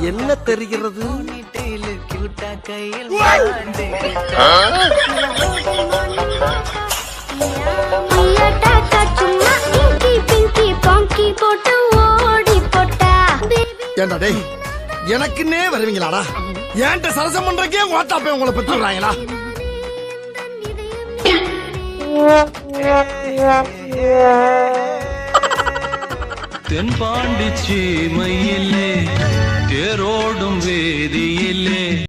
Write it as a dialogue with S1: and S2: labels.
S1: என்ன தெரிகிறது? எனக்குன்னே வருவீங்களாடா? ஏன்ட்ட சரசம் பண்றக்கே வாட்டாப்பே உங்களை பெற்றுறாங்களா?
S2: தென்பாண்டி சீமையிலே தேரோடும் வேதியிலே